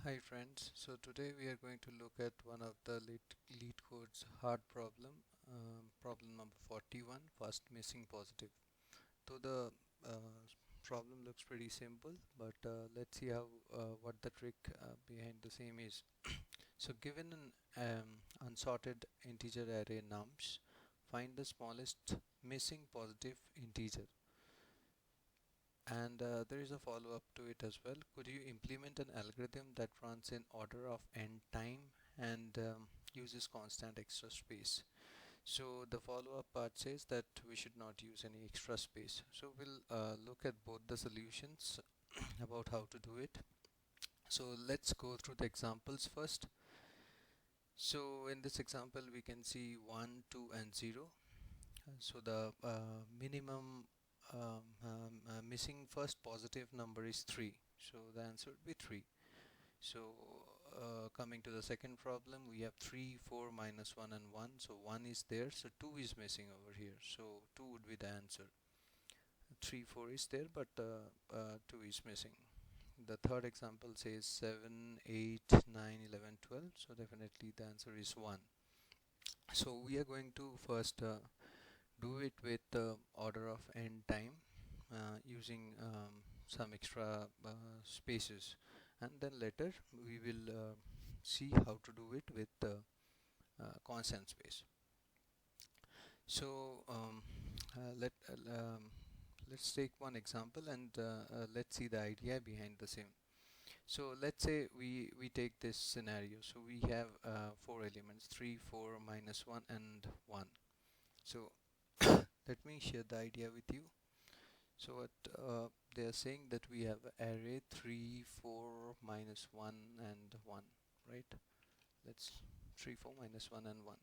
Hi friends, so today we are going to look at one of the Leetcode's hard problem number 41, first missing positive. So the problem looks pretty simple, but let's see how what the trick behind the same is. So given an unsorted integer array nums, find the smallest missing positive integer. And there is a follow-up to it as well. Could you implement an algorithm that runs in order of n time and uses constant extra space? So the follow-up part says that we should not use any extra space. So we'll look at both the solutions about how to do it. So let's go through the examples first. So in this example we can see 1, 2 and 0. So the minimum missing first positive number is 3, so the answer would be 3. So coming to the second problem, we have 3, 4, minus 1 and 1, so 1 is there, so 2 is missing over here, so 2 would be the answer. 3, 4 is there, but 2 is missing. The third example says 7, 8, 9, 11, 12, so definitely the answer is 1. So we are going to first do it with the order of n time using some extra spaces, and then later we will see how to do it with the constant space. So let's take one example and let's see the idea behind the same. So let's say we take this scenario. So we have 4 elements, 3, 4, minus 1 and 1. So let me share the idea with you. So what they are saying that we have array 3, 4, minus 1 and 1, right? Let's 3, 4, minus 1 and 1.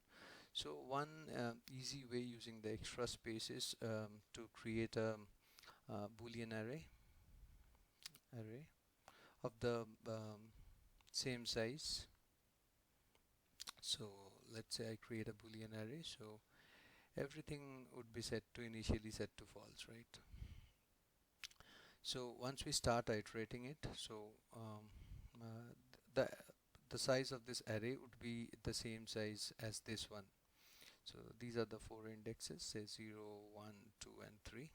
So one easy way using the extra spaces to create a Boolean array of the same size. So let's say I create a Boolean array, so everything would be initially set to false, right? So once we start iterating it, so the the size of this array would be the same size as this one. So these are the 4 indexes, say 0, 1, 2 and 3.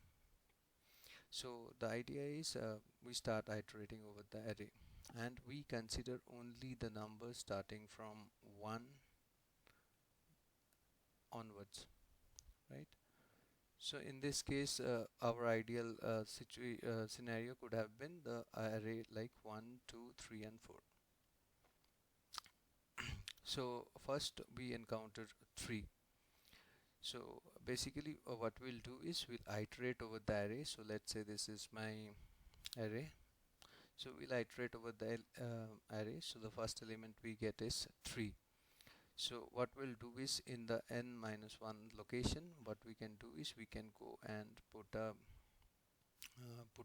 So the idea is we start iterating over the array and we consider only the numbers starting from 1 onwards, right? So in this case our ideal scenario could have been the array like 1, 2, 3 and 4. So first we encounter 3. So basically what we'll do is we'll iterate over the array. So let's say this is my array. So we'll iterate over the array. So the first element we get is 3. So what we'll do is in the n minus 1 location, what we can do is we can go and put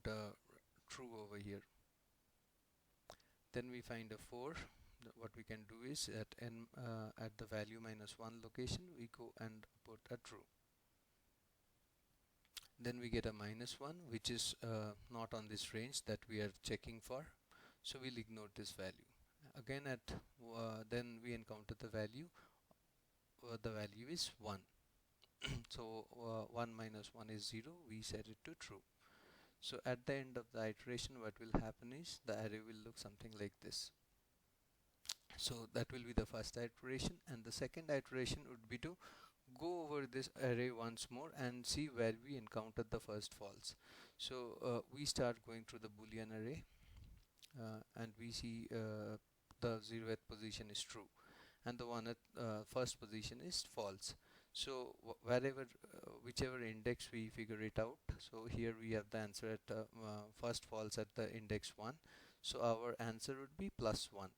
a true over here. Then we find a 4. What we can do is at n at the value minus 1 location we go and put a true. Then we get a minus 1, which is not on this range that we are checking for, so we'll ignore this value. Again at then we encounter the value is 1. So 1 minus 1 is 0, we set it to true. So at the end of the iteration what will happen is the array will look something like this. So that will be the first iteration, and the second iteration would be to go over this array once more and see where we encountered the first false. So we start going through the Boolean array and we see the 0th position is true and the one at first position is false. So wherever whichever index we figure it out, so here we have the answer at first false at the index 1, so our answer would be plus 1.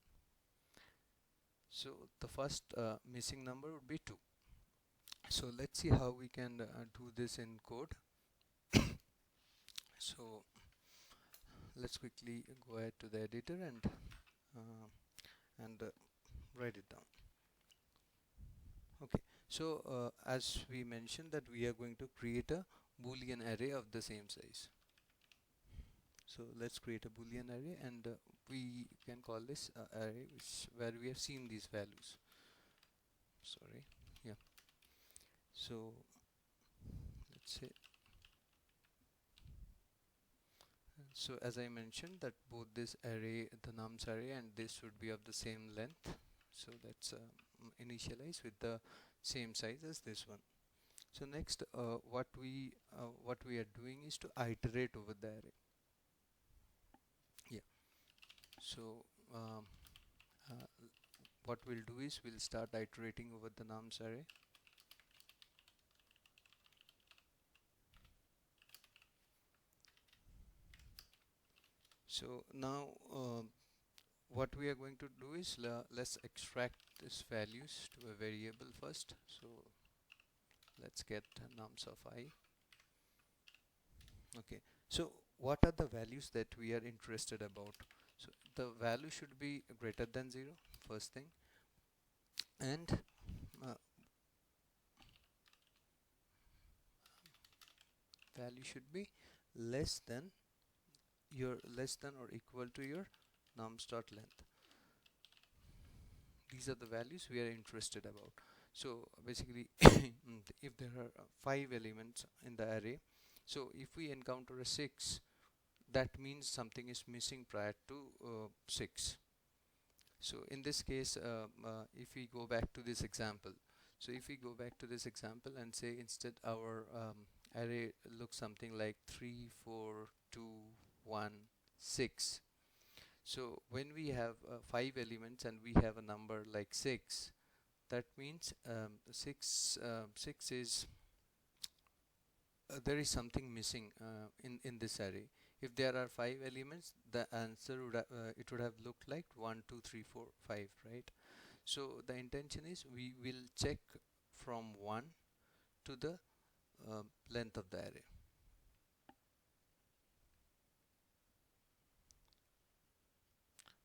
So the first missing number would be 2. So let's see how we can do this in code. So let's quickly go ahead to the editor and write it down. Okay, so as we mentioned that we are going to create a Boolean array of the same size. So let's create a Boolean array and we can call call this array where we have seen these values. Sorry, yeah. So let's say, so as I mentioned that both this array, the nums array, and this should be of the same length. So let's initialize with the same size as this one. So next, what we are doing is to iterate over the array. Yeah. So uh, what we'll do is we'll start iterating over the nums array. So now what we are going to do is let's extract these values to a variable first. So let's get nums of I. Okay, so what are the values that we are interested about? So the value should be greater than 0, first thing, and value should be less than or equal to your nums dot length. These are the values we are interested about. So basically if there are 5 elements in the array, so if we encounter a 6, that means something is missing prior to 6. So in this case, if we go back to this example, so if we go back to this example and say instead our array looks something like 3 4 2 1 6. So when we have 5 elements and we have a number like 6, that means 6 is there is something missing in this array. If there are 5 elements, the answer would it would have looked like 1 2 3 4 5, right? So the intention is we will check from 1 to the length of the array.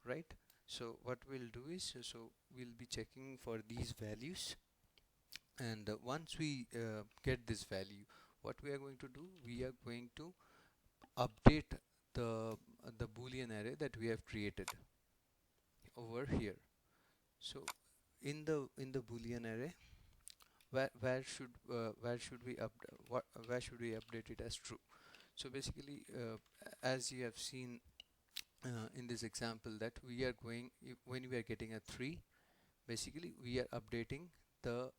Right, so what we'll do is, so we'll be checking for these values, and once we get this value, what we are going to do, we are going to update the boolean array that we have created over here. So in the boolean array, where should we update it as true? So basically as you have seen in this example, that we are going, when we are getting a 3, basically we are updating the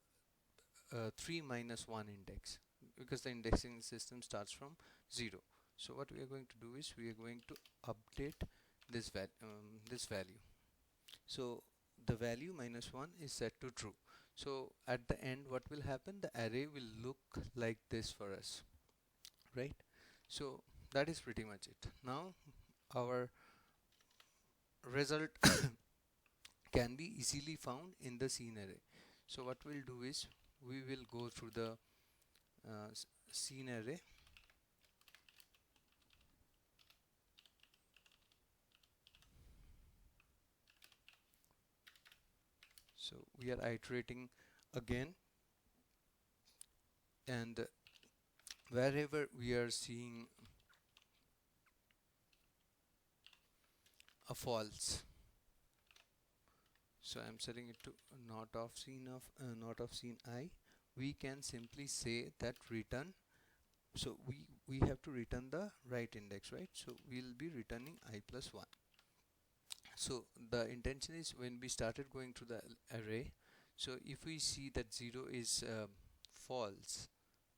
3 minus 1 index, because the indexing system starts from 0. So what we are going to do is we are going to update this value. So the value minus 1 is set to true. So at the end, what will happen, the array will look like this for us, right? So that is pretty much it. Now our result can be easily found in the scene array. So what we'll do is we will go through the scene array. So we are iterating again, and wherever we are seeing a false, so I'm setting it to not of scene I, we can simply say that return, so we have to return the right index, right? So we'll be returning I plus 1. So the intention is, when we started going through the array, so if we see that 0 is false,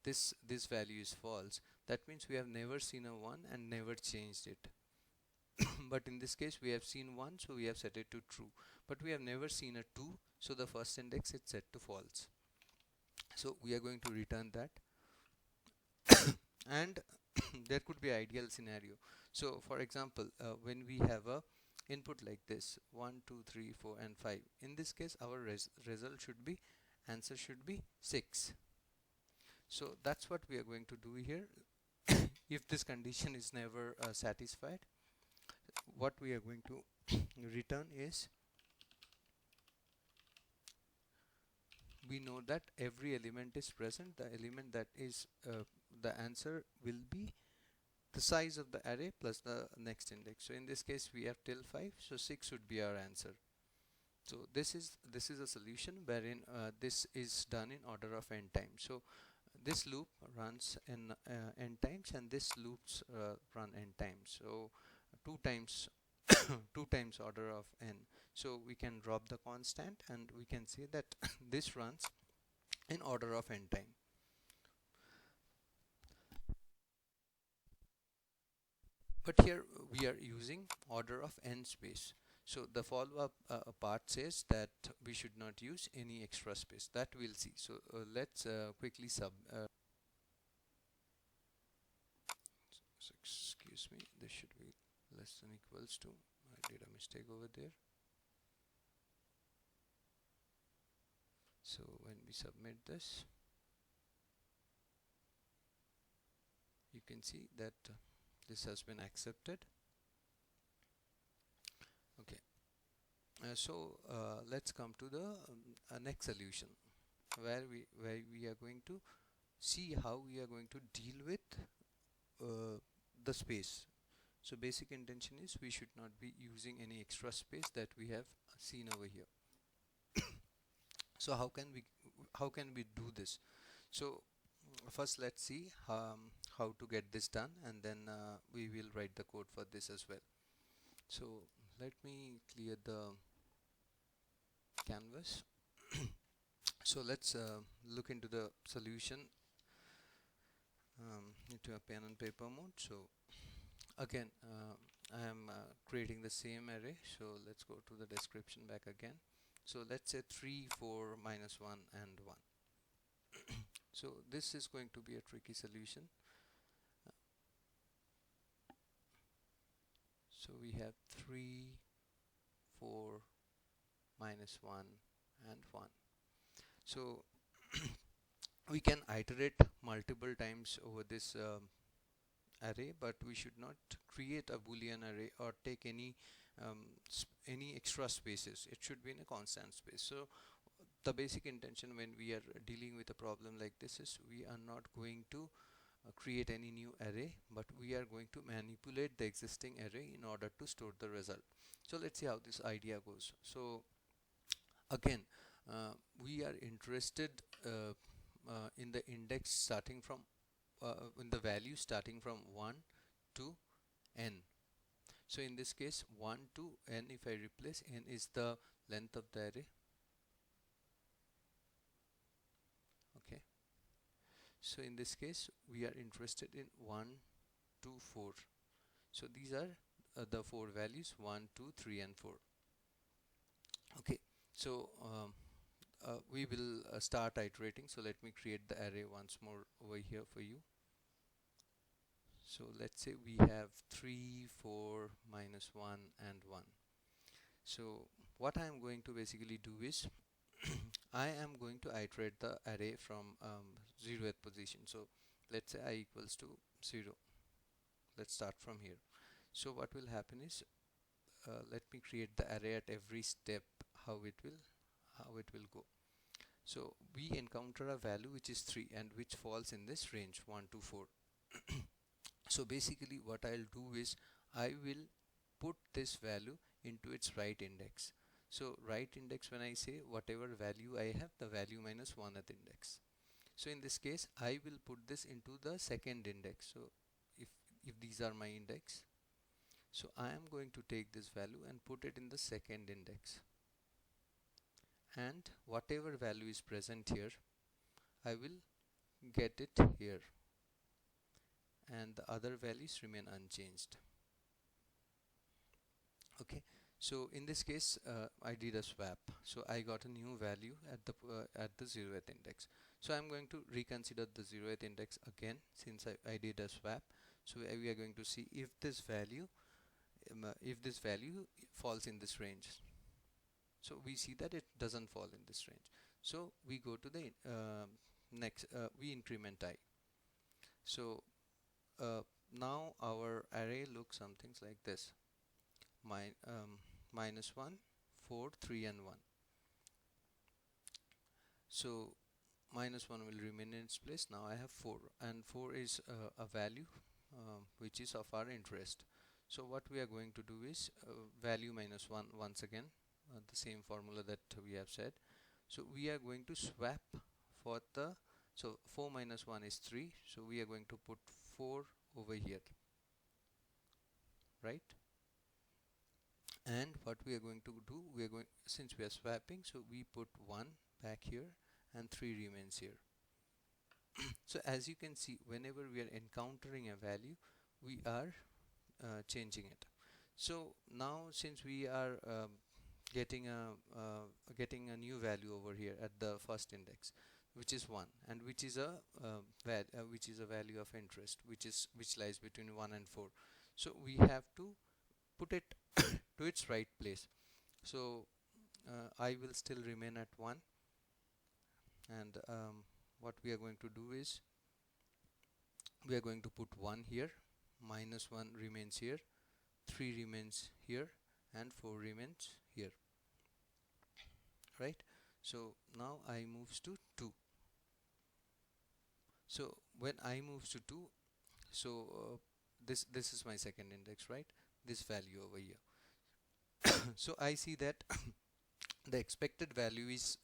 this value is false, that means we have never seen a 1 and never changed it. But in this case we have seen 1, so we have set it to true, but we have never seen a 2, so the first index is set to false. So we are going to return that. And there could be ideal scenario. So for example, when we have a input like this 1 2 3 4 and 5, in this case our result should be, answer should be 6. So that's what we are going to do here. If this condition is never satisfied, what we are going to return is, we know that every element is present, the element that is the answer will be the size of the array plus the next index. So in this case we have till 5, so 6 would be our answer. So this is a solution wherein this is done in order of n times. So this loop runs in n times, and this loops run n times. So 2 times 2 times order of n. So we can drop the constant and we can say that this runs in order of n time. But here we are using order of n space. So the follow-up part says that we should not use any extra space. That we'll see. So let's quickly excuse me, this should be less than equals to, I did a mistake over there. So when we submit this, you can see that this has been accepted. Okay, so let's come to the next solution, where we are going to see how we are going to deal with the space. So basic intention is we should not be using any extra space that we have seen over here. So how can we do this? So first let's see how to get this done, and then we will write the code for this as well. So let me clear the canvas. So let's look into the solution into a pen and paper mode. So again I am creating the same array, so let's go to the description back again. So let's say 3, 4, minus 1 and 1. So this is going to be a tricky solution. So we have 3, 4, minus 1 and 1. So we can iterate multiple times over this array, but we should not create a boolean array or take any extra spaces. It should be in a constant space. So the basic intention when we are dealing with a problem like this is we are not going to create any new array, but we are going to manipulate the existing array in order to store the result. So let's see how this idea goes. So again we are interested in the index starting from in the value starting from 1 to n. So in this case 1 to n, if I replace, n is the length of the array. Okay, so in this case we are interested in 1 to 4. So these are the 4 values, 1, 2, 3 and 4. Okay, so we will start iterating. So let me create the array once more over here for you. So let's say we have 3, 4, minus 1 and 1. So what I am going to basically do is I am going to iterate the array from 0th position. So let's say I equals to 0. Let's start from here. So what will happen is let me create the array at every step, how it will go. So we encounter a value which is 3 and which falls in this range 1 to 4. So basically what I'll do is I will put this value into its right index. So right index, when I say whatever value I have, the value minus 1th index. So in this case I will put this into the second index. So if these are my index, so I am going to take this value and put it in the second index, and whatever value is present here I will get it here, and the other values remain unchanged. Okay, so in this case I did a swap, so I got a new value at the 0th index. So I'm going to reconsider the 0th index again, since I did a swap. So we are going to see if this value falls in this range. So we see that it doesn't fall in this range. So we go to the next, we increment I. So now our array looks something like this: minus 1, 4, 3 and 1. So minus 1 will remain in its place. Now I have 4, and 4 is a value which is of our interest. So what we are going to do is value minus 1 once again, the same formula that we have said. So we are going to swap for the, so 4 minus 1 is 3, so we are going to put 4 over here, right? And what we are going to do, we are going, since we are swapping, so we put 1 back here and 3 remains here. So as you can see, whenever we are encountering a value, we are changing it. So now since we are getting a new value over here at the first index, which is 1, and which is a value of interest, which lies between 1 and 4. So we have to put it to its right place. So I will still remain at 1, and what we are going to do is we are going to put 1 here, minus 1 remains here, 3 remains here, and 4 remains here, right? So now I moves to 2. So when I moves to 2, so this is my second index, right? This value over here. So I see that the expected value is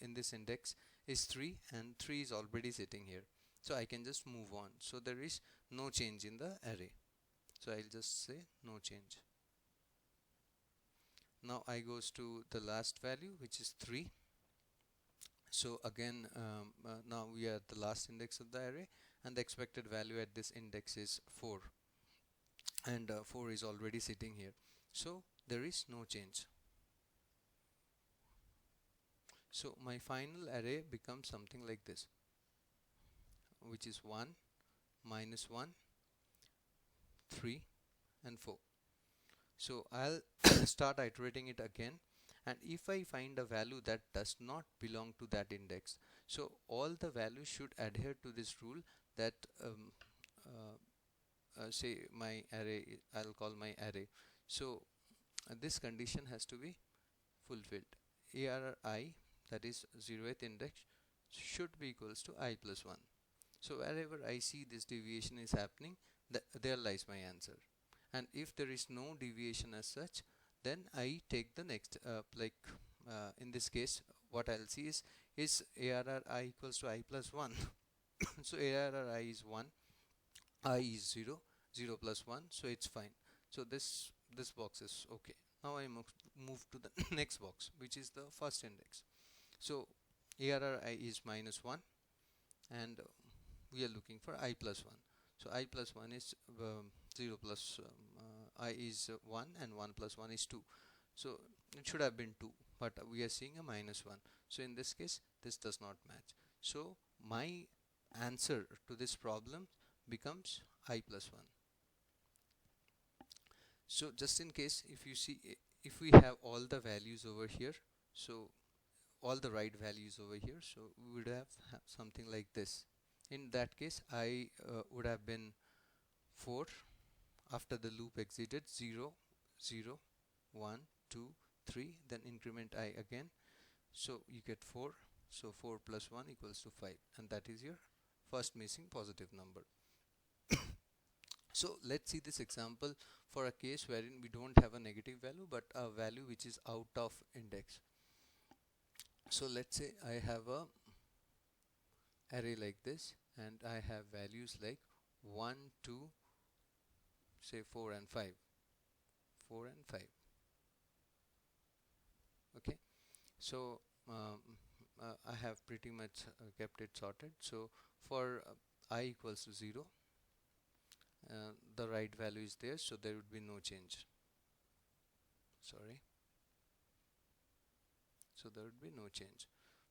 in this index is 3, and 3 is already sitting here, so I can just move on. So there is no change in the array, so I'll just say no change. Now I goes to the last value, which is 3. So again now we are at the last index of the array, and the expected value at this index is 4, and 4 is already sitting here, so there is no change. So my final array becomes something like this, which is 1, minus 1, 3, and 4. So I'll start iterating it again, and if I find a value that does not belong to that index, so all the values should adhere to this rule that say my array, I'll call my array, so this condition has to be fulfilled. ARI, that is 0th index, should be equals to I plus 1. So wherever I see this deviation is happening, there lies my answer. And if there is no deviation as such, then I take the next, in this case what I'll see is ARRI equals to I plus 1. So ARRI is 1, I is 0, 0 plus 1, so it's fine. So this box is okay. Now I move to the next box, which is the first index. So ARRI is minus 1, and we are looking for I plus 1. So I plus 1 is 0 plus I is 1, and 1 plus 1 is 2. So it should have been 2, but we are seeing a minus 1. So in this case, this does not match. So my answer to this problem becomes I plus 1. So just in case, if you see, if we have all the values over here, so all the right values over here, so we would have something like this. In that case, I would have been 4 after the loop exited, 0, 0, 1, 2, 3, then increment I again, so you get 4. So 4 plus 1 equals to 5, and that is your first missing positive number. So let's see this example for a case wherein we don't have a negative value but a value which is out of index. So let's say I have a array like this, and I have values like 1, 2, say 4 and 5, 4 and 5. Okay, so I have pretty much kept it sorted. So for I equals to 0, the right value is there, so there would be no change. Sorry, so there would be no change.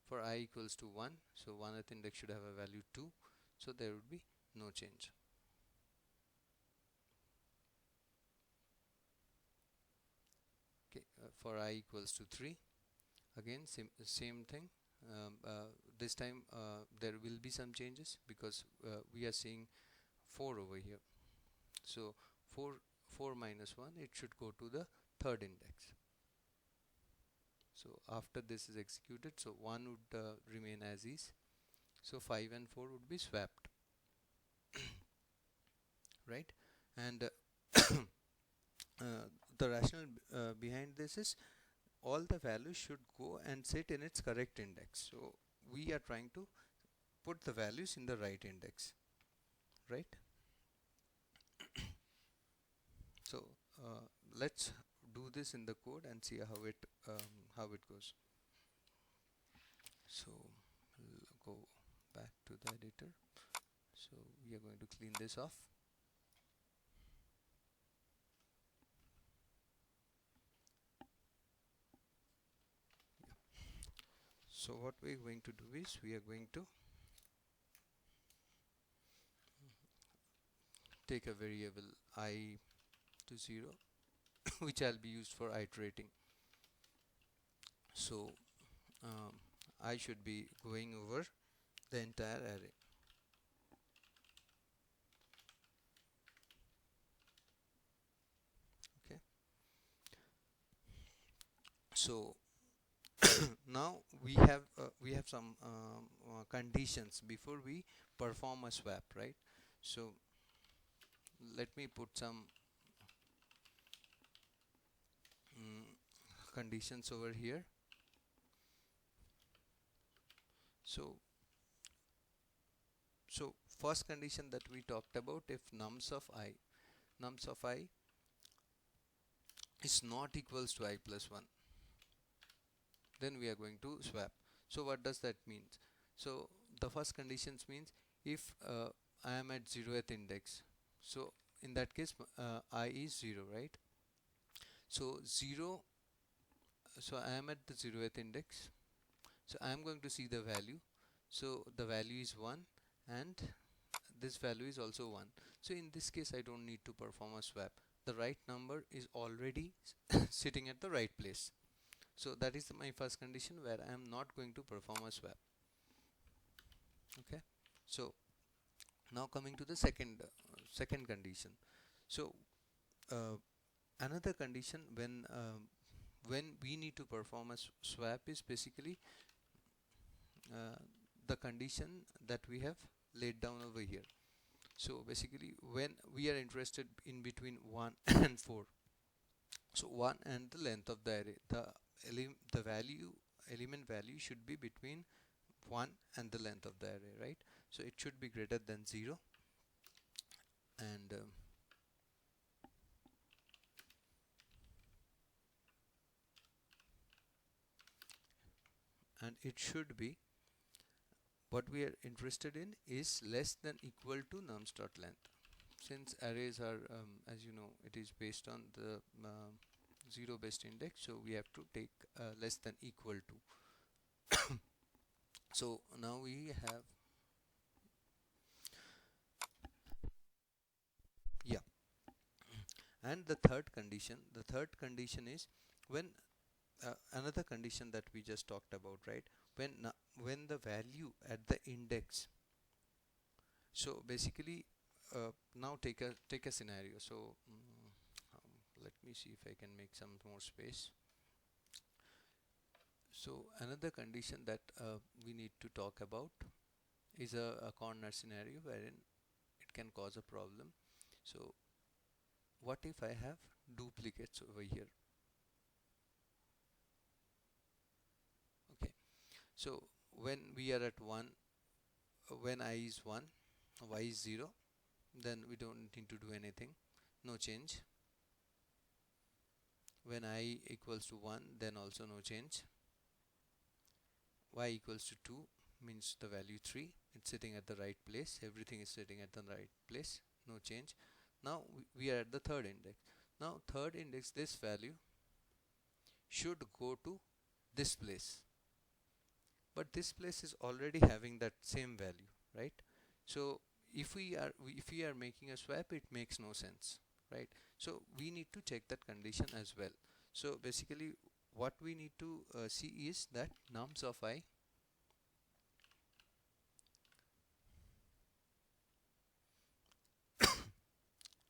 For I equals to 1, so 1th index should have a value 2, so there would be no change. Okay, for I equals to 3, again same thing. This time there will be some changes because we are seeing 4 over here. So 4 minus 1, it should go to the 3rd index. So after this is executed, so 1 would remain as is. So 5 and 4 would be swapped. right? And the rationale behind this is all the values should go and sit in its correct index. So we are trying to put the values in the right index, right? So let's do this in the code and see how it goes. So go back to the editor. So we are going to clean this off. So what we're going to do is we are going to take a variable I to 0 which I'll be used for iterating. So I should be going over the entire array. Okay. So now we have some conditions before we perform a swap, right? So let me put some conditions over here. So first condition that we talked about, if nums of I is not equals to I plus 1, then we are going to swap. So what does that mean? So the first conditions means if I am at 0th index, so in that case I is 0, right? So 0, so I am at the 0th index, so I am going to see the value. So the value is 1 and this value is also 1. So in this case I don't need to perform a swap. The right number is already sitting at the right place. So that is my first condition where I am not going to perform a swap. Okay. So now coming to the second condition. So another condition when we need to perform a swap is basically the condition that we have laid down over here. So basically when we are interested in between 1 and 4, so 1 and the length of the array, the element value should be between 1 and the length of the array, right? So it should be greater than 0 and it should be, what we are interested in is less than equal to nums.length. Since arrays are as you know, it is based on the 0 based index, so we have to take less than equal to. So now we have, yeah, and the third condition is when another condition that we just talked about, right? When the value at the index, so basically now take a scenario. So let me see if I can make some more space. So another condition that we need to talk about is a corner scenario wherein it can cause a problem. So what if I have duplicates over here? Okay, so when we are at 1, when I is 1, y is 0, then we don't need to do anything, no change. When I equals to 1, then also no change. Y equals to 2 means the value 3, it's sitting at the right place, everything is sitting at the right place, no change. Now we are at the third index. Now third index, this value should go to this place, but this place is already having that same value, right? So if we are making a swap, it makes no sense, right? So we need to check that condition as well. So basically what we need to see is that nums of I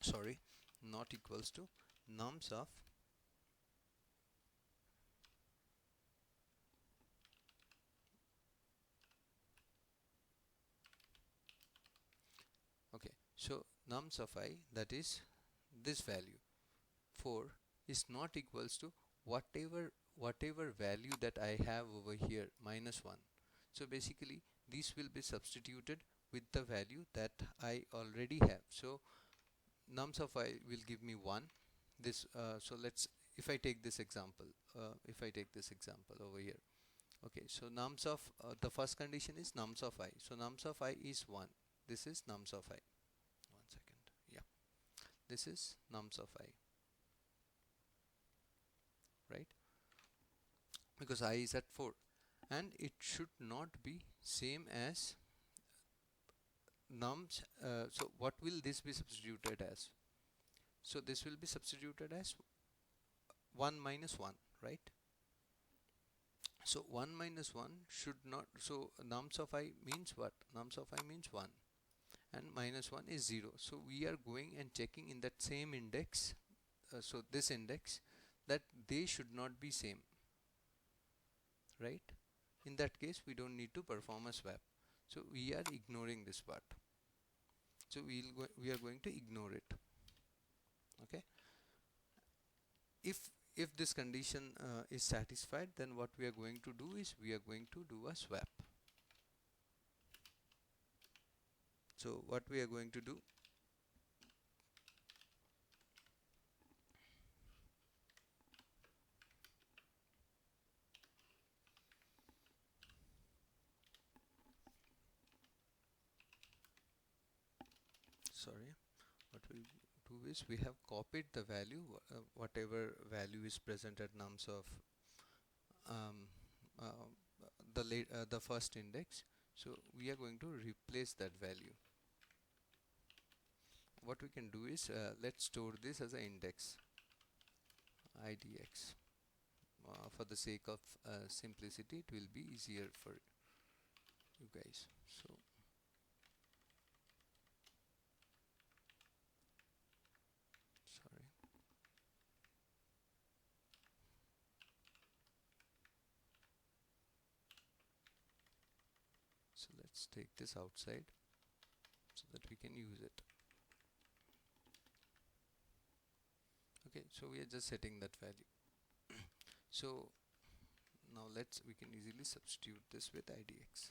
sorry, not equals to nums of okay, so nums of I, that is this value 4, is not equals to whatever value that I have over here, -1. So basically this will be substituted with the value that I already have. So nums of I will give me 1. This so let's, if I take this example, over here. Okay, so nums of the first condition is nums of I. So nums of I is 1. This is nums of I. One second. Yeah, this is nums of I, right? Because I is at 4, and it should not be same as nums. So what will this be substituted as? So this will be substituted as 1 minus 1, right? So 1 minus 1 should not, so nums of I means what? Nums of I means 1, and -1 is 0. So we are going and checking in that same index, so this index, that they should not be same, right? In that case we don't need to perform a swap, so we are ignoring this part. So we are going to ignore it. Okay, if this condition is satisfied, then what we are going to do is we are going to do a swap. So what we are going to do, sorry, what we do is we have copied the value, whatever value is present at nums of um, uh, the first index. So we are going to replace that value. What we can do is let's store this as an index idx. For the sake of simplicity, it will be easier for you guys. So sorry. So let's take this outside so that we can use it. Okay, so we are just setting that value. So now we can easily substitute this with idx.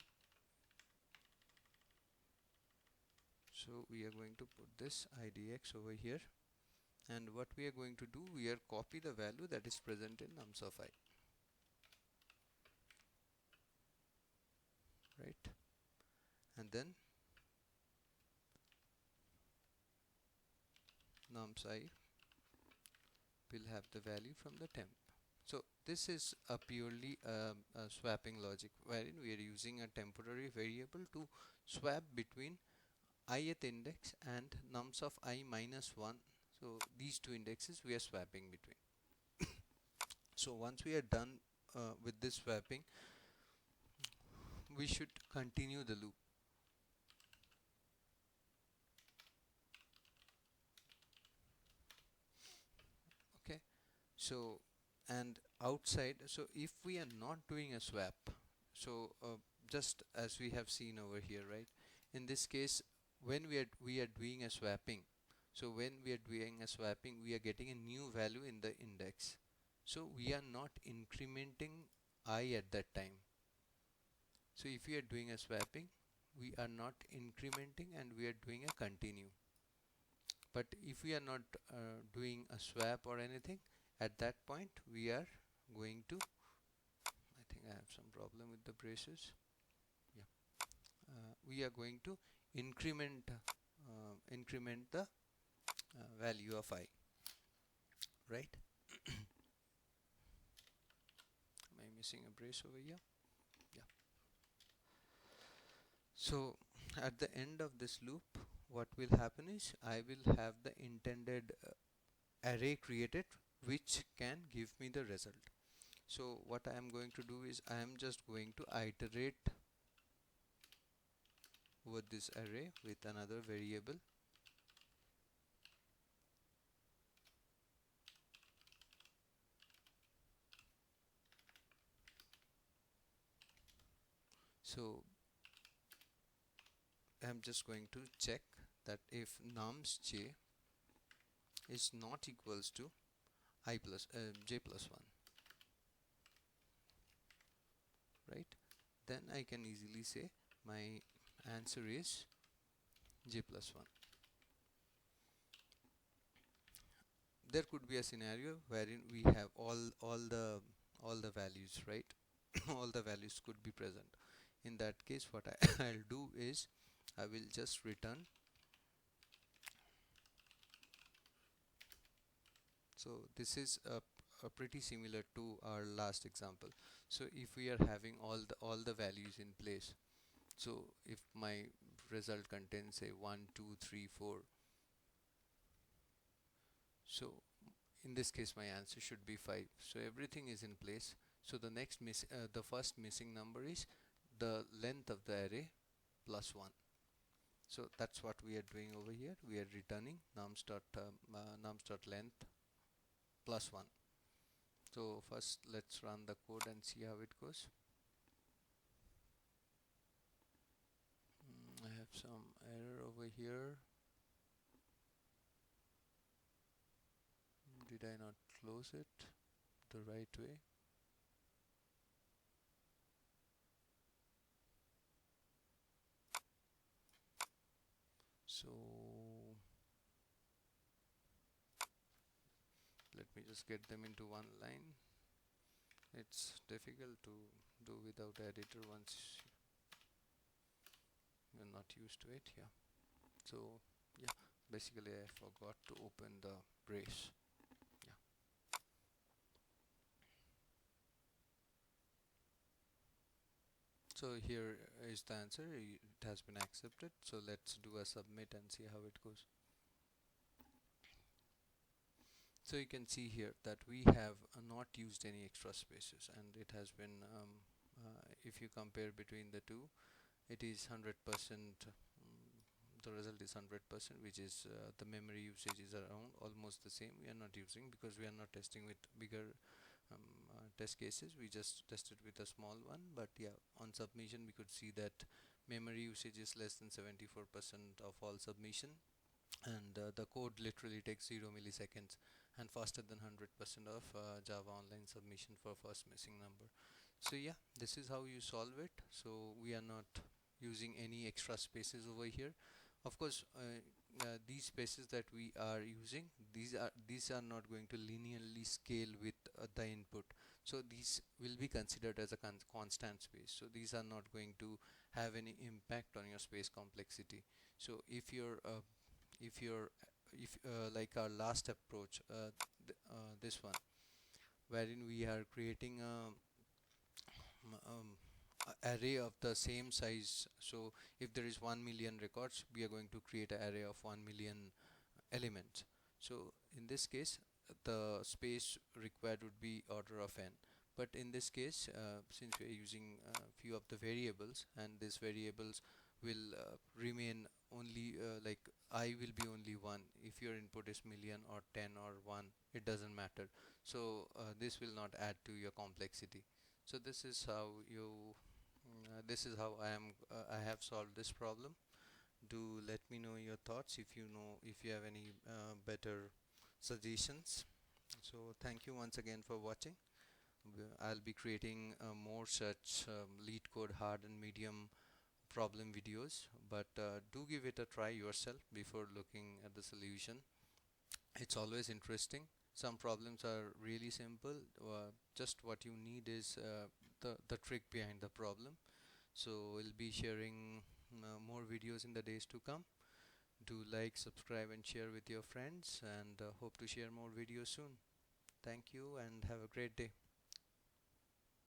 So we are going to put this idx over here, and what we are going to do, we are copy the value that is present in nums of I, right? And then nums I will have the value from the temp. So this is a purely a swapping logic, wherein we are using a temporary variable to swap between ith index and nums of I -1. So these two indexes we are swapping between. So once we are done with this swapping, we should continue the loop. Okay, so and outside, so if we are not doing a swap, so just as we have seen over here, right? In this case, when we are doing a swapping, so when we are doing a swapping, we are getting a new value in the index. So we are not incrementing I at that time. So if we are doing a swapping, we are not incrementing and we are doing a continue. But if we are not doing a swap or anything, at that point we are going to, I think I have some problem with the braces. Yeah, we are going to increment the value of I, right? Am I missing a brace over here? Yeah. So at the end of this loop, what will happen is I will have the intended array created which can give me the result. So what I am going to do is I am just going to iterate over this array with another variable. So I'm just going to check that if nums j is not equals to j plus 1, right, then I can easily say my answer is j plus 1. There could be a scenario wherein we have all the values, right? All the values could be present. In that case, what I'll do is I will just return. So this is a pretty similar to our last example. So if we are having all the values in place, so if my result contains say 1 2 3 4, so in this case my answer should be 5. So everything is in place. So the first missing number is the length of the array plus 1. So that's what we are doing over here. We are returning nums.length plus 1. So first let's run the code and see how it goes. I have some error over here. Did I not close it the right way? So let me just get them into one line. It's difficult to do without editor once you're not used to it. Yeah. So yeah, basically I forgot to open the brace. Yeah. So here is the answer. It has been accepted. So let's do a submit and see how it goes. So you can see here that we have not used any extra spaces, and it has been if you compare between the two, it is 100%. The result is 100%, which is the memory usage is around almost the same. We are not using because we are not testing with bigger test cases. We just tested with a small one, but yeah, on submission we could see that memory usage is less than 74% of all submission, and the code literally takes 0 milliseconds and faster than 100% of Java Online submission for first missing number. So yeah, this is how you solve it. So we are not using any extra spaces over here. Of course, these spaces that we are using, these are not going to linearly scale with the input. So these will be considered as a constant space. So these are not going to have any impact on your space complexity. So if like our last approach, this one, wherein we are creating array of the same size. So if there is 1 million records, we are going to create an array of 1 million elements. So in this case, the space required would be order of n. But in this case, since we are using few of the variables, and these variables will remain only like I will be only 1. If your input is million or 10 or 1, it doesn't matter. So this will not add to your complexity. So this is how I have solved this problem. Do let me know your thoughts if you have any better suggestions. So thank you once again for watching. I'll be creating more such Leetcode hard and medium problem videos, but do give it a try yourself before looking at the solution. It's always interesting. Some problems are really simple. Just what you need is the trick behind the problem. So we'll be sharing more videos in the days to come. Do like, subscribe and share with your friends, and hope to share more videos soon. Thank you and have a great day.